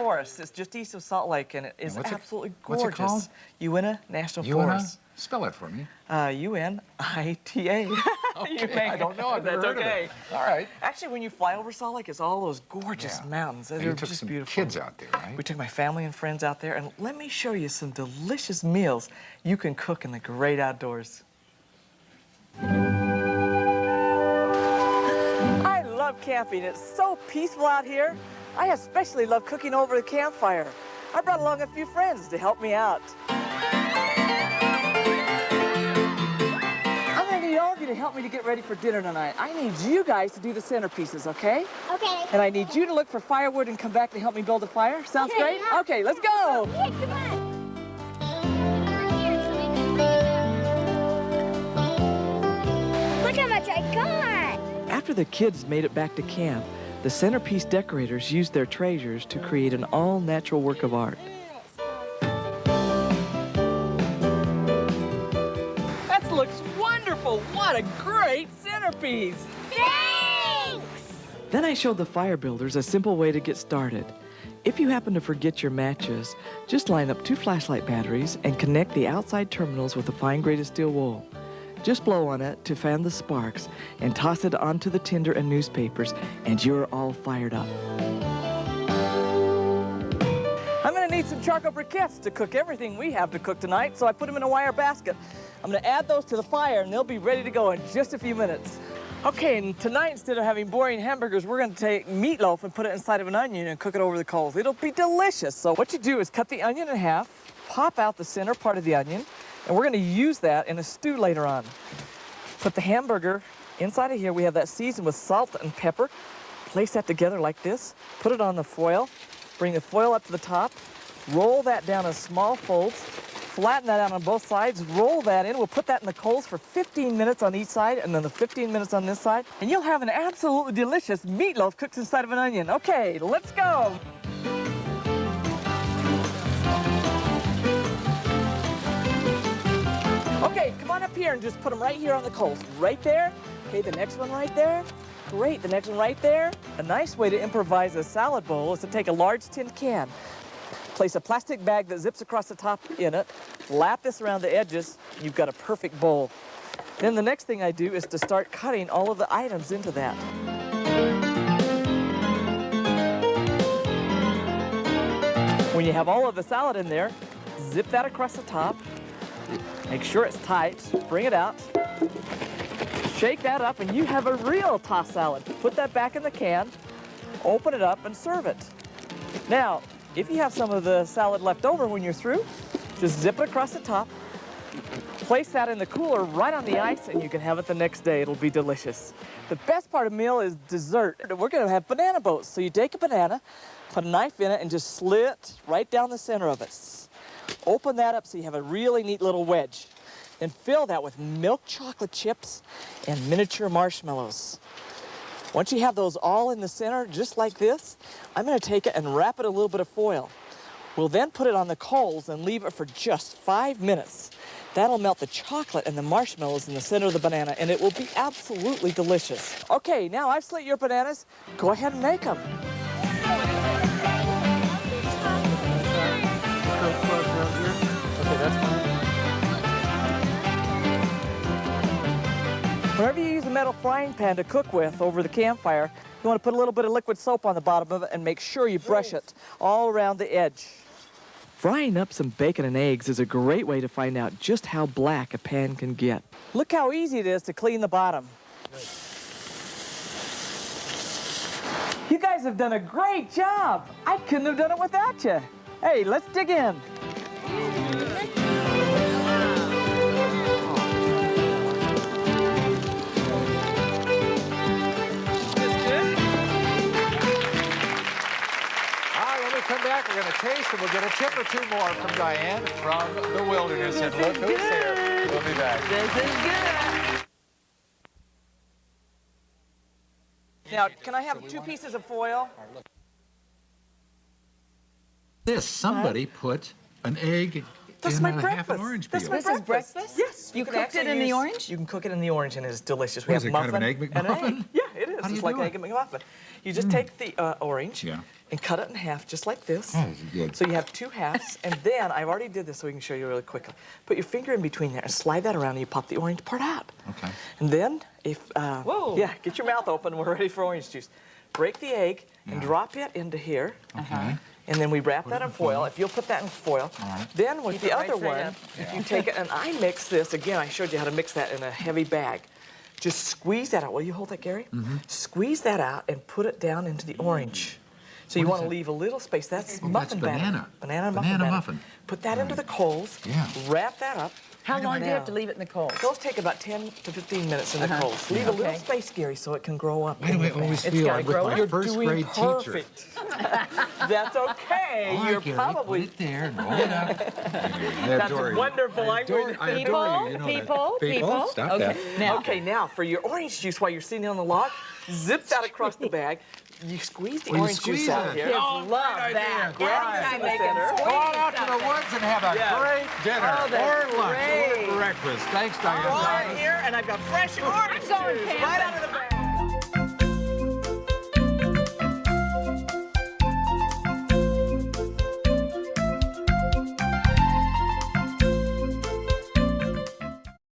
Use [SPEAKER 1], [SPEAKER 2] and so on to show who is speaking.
[SPEAKER 1] Forest. It's just east of Salt Lake, and it is absolutely gorgeous.
[SPEAKER 2] What's it called?
[SPEAKER 1] Uinta National
[SPEAKER 2] Uinta?
[SPEAKER 1] Forest.
[SPEAKER 2] Spell it for me.
[SPEAKER 1] U-N-I-T-A.
[SPEAKER 2] Okay, I don't know. I've never heard of it. All right.
[SPEAKER 1] Actually, when you fly over Salt Lake, it's all those gorgeous mountains. They're
[SPEAKER 2] just
[SPEAKER 1] just
[SPEAKER 2] some
[SPEAKER 1] beautiful.
[SPEAKER 2] Kids out there, right?
[SPEAKER 1] We took my family and friends out there, and let me show you some delicious meals you can cook in the great outdoors. I love camping. It's so peaceful out here. I especially love cooking over the campfire. I brought along a few friends to help me out. I'm gonna need all of you to help me to get ready for dinner tonight. I need you guys to do the centerpieces, okay?
[SPEAKER 3] Okay.
[SPEAKER 1] And I need you to look for firewood and come back to help me build a fire. Sounds great?
[SPEAKER 3] Yeah.
[SPEAKER 1] Okay, let's go.
[SPEAKER 3] Yeah, come on. Look how much I got.
[SPEAKER 1] After the kids made it back to camp, the centerpiece decorators used their treasures to create an all-natural work of art. That looks wonderful! What a great centerpiece!
[SPEAKER 3] Thanks!
[SPEAKER 1] Then I showed the fire builders a simple way to get started. If you happen to forget your matches, just line up 2 flashlight batteries and connect the outside terminals with a fine grated steel wool. Just blow on it to fan the sparks and toss it onto the tinder and newspapers, and you're all fired up. I'm gonna need some charcoal briquettes to cook everything we have to cook tonight, so I put them in a wire basket. I'm gonna add those to the fire, and they'll be ready to go in just a few minutes. Okay, and tonight, instead of having boring hamburgers, we're gonna take meatloaf and put it inside of an onion and cook it over the coals. It'll be delicious. So what you do is cut the onion in half, pop out the center part of the onion, and we're gonna use that in a stew later on. Put the hamburger inside of here. We have that seasoned with salt and pepper. Place that together like this. Put it on the foil. Bring the foil up to the top. Roll that down in small folds. Flatten that out on both sides. Roll that in. We'll put that in the coals for 15 minutes on each side, and then the 15 minutes on this side. And you'll have an absolutely delicious meatloaf cooked inside of an onion. Okay, let's go. Okay, come on up here and just put them right here on the coals. Right there. Okay, the next one right there. Great, the next one right there. A nice way to improvise a salad bowl is to take a large tin can, place a plastic bag that zips across the top in it, lap this around the edges, you've got a perfect bowl. Then the next thing I do is to start cutting all of the items into that. When you have all of the salad in there, zip that across the top. Make sure it's tight. Bring it out. Shake that up, and you have a real tossed salad. Put that back in the can, open it up, and serve it. Now, if you have some of the salad left over when you're through, just zip it across the top. Place that in the cooler right on the ice, and you can have it the next day. It'll be delicious. The best part of the meal is dessert. We're going to have banana boats. So you take a banana, put a knife in it, and just slit right down the center of it. Open that up so you have a really neat little wedge. Then fill that with milk chocolate chips and miniature marshmallows. Once you have those all in the center, just like this, I'm going to take it and wrap it in a little bit of foil. We'll then put it on the coals and leave it for just 5 minutes. That'll melt the chocolate and the marshmallows in the center of the banana, and it will be absolutely delicious. Okay, now I've slit your bananas. Go ahead and make them. Okay, that's fine. Whenever you use a metal frying pan to cook with over the campfire, you want to put a little bit of liquid soap on the bottom of it and make sure you brush it all around the edge. Frying up some bacon and eggs is a great way to find out just how black a pan can get. Look how easy it is to clean the bottom. You guys have done a great job. I couldn't have done it without you. Hey, let's dig in.
[SPEAKER 2] Come back, we're going to taste, and we'll get a tip or two more from Diane from the wilderness. And look who's here. We'll be back.
[SPEAKER 1] This is good. Now, can I have 2 pieces of foil?
[SPEAKER 2] Somebody put an egg
[SPEAKER 1] That's
[SPEAKER 2] in
[SPEAKER 1] my
[SPEAKER 2] half
[SPEAKER 1] breakfast.
[SPEAKER 2] an orange peel.
[SPEAKER 1] That's my
[SPEAKER 4] This is breakfast?
[SPEAKER 1] Yes.
[SPEAKER 4] You cooked it in the orange?
[SPEAKER 1] You can cook it in the orange, and it's delicious.
[SPEAKER 2] What is it, kind of an egg McMuffin?
[SPEAKER 1] Yeah, it is. is.
[SPEAKER 2] How do
[SPEAKER 1] It's
[SPEAKER 2] you
[SPEAKER 1] like
[SPEAKER 2] do
[SPEAKER 1] Egg
[SPEAKER 2] it?
[SPEAKER 1] McMuffin. You just take the orange
[SPEAKER 2] Yeah.
[SPEAKER 1] and cut it in half, just like this.
[SPEAKER 2] Oh, this is good.
[SPEAKER 1] So you have 2 halves, and then I already did this so we can show you really quickly. Put your finger in between there and slide that around, and you pop the orange part out.
[SPEAKER 2] Okay.
[SPEAKER 1] And then, if
[SPEAKER 4] Whoa.
[SPEAKER 1] yeah, get your mouth open. We're ready for orange juice. Break the egg and drop it into here.
[SPEAKER 2] Okay.
[SPEAKER 1] And then we wrap that
[SPEAKER 2] it
[SPEAKER 1] in
[SPEAKER 2] in
[SPEAKER 1] foil.
[SPEAKER 2] foil.
[SPEAKER 1] If you'll put that in foil.
[SPEAKER 2] All right.
[SPEAKER 1] Then with
[SPEAKER 4] Keep
[SPEAKER 1] the
[SPEAKER 4] it right
[SPEAKER 1] other
[SPEAKER 4] side
[SPEAKER 1] one,
[SPEAKER 4] up.
[SPEAKER 1] if you take it, and I mix this, again, I showed you how to mix that in a heavy bag. Just squeeze that out. Will you hold that, Gary? Squeeze that out and put it down into the orange. So you
[SPEAKER 2] What
[SPEAKER 1] want
[SPEAKER 2] is
[SPEAKER 1] to
[SPEAKER 2] it?
[SPEAKER 1] leave a little space. That's
[SPEAKER 2] Oh,
[SPEAKER 1] muffin
[SPEAKER 2] that's
[SPEAKER 1] batter.
[SPEAKER 2] banana.
[SPEAKER 1] Banana
[SPEAKER 2] Banana
[SPEAKER 1] batter.
[SPEAKER 2] muffin.
[SPEAKER 1] Put that into the coals.
[SPEAKER 2] Yeah.
[SPEAKER 1] Wrap that up.
[SPEAKER 4] How long do you have to leave it in the coals?
[SPEAKER 1] Those take about 10 to 15 minutes in the coals. Leave a little
[SPEAKER 4] Okay.
[SPEAKER 1] space, Gary, so it can grow up.
[SPEAKER 2] Why do I always
[SPEAKER 4] It's
[SPEAKER 2] feel
[SPEAKER 4] gotta
[SPEAKER 2] I'm with
[SPEAKER 4] grow
[SPEAKER 2] my
[SPEAKER 4] up.
[SPEAKER 1] You're
[SPEAKER 2] first
[SPEAKER 1] doing
[SPEAKER 2] grade teacher?
[SPEAKER 1] perfect. That's okay.
[SPEAKER 2] All right,
[SPEAKER 1] You're
[SPEAKER 2] Gary,
[SPEAKER 1] probably.
[SPEAKER 2] put it there and roll it up.
[SPEAKER 1] That's wonderful.
[SPEAKER 2] I adore you know that.
[SPEAKER 4] People.
[SPEAKER 2] Stop
[SPEAKER 4] Okay.
[SPEAKER 2] that.
[SPEAKER 4] Now,
[SPEAKER 1] Okay, now for your orange juice while you're sitting on the log, zip that across the bag. You squeeze the
[SPEAKER 2] Oh, you
[SPEAKER 1] orange
[SPEAKER 2] squeeze
[SPEAKER 1] juice out
[SPEAKER 2] it.
[SPEAKER 1] here.
[SPEAKER 4] Kids
[SPEAKER 2] Oh,
[SPEAKER 4] love
[SPEAKER 2] great
[SPEAKER 4] that.
[SPEAKER 2] idea.
[SPEAKER 1] Grab
[SPEAKER 2] Right.
[SPEAKER 1] this in the
[SPEAKER 4] Make 'em
[SPEAKER 1] center.
[SPEAKER 4] squeeze.
[SPEAKER 2] Go on out to the woods and have a
[SPEAKER 1] Yeah.
[SPEAKER 2] great dinner
[SPEAKER 4] Oh, that's
[SPEAKER 2] or lunch
[SPEAKER 4] great.
[SPEAKER 2] or breakfast. Thanks, Diane.
[SPEAKER 1] Right here, and I've got fresh orange
[SPEAKER 4] going
[SPEAKER 1] juice
[SPEAKER 4] camping.
[SPEAKER 1] right out of the bag.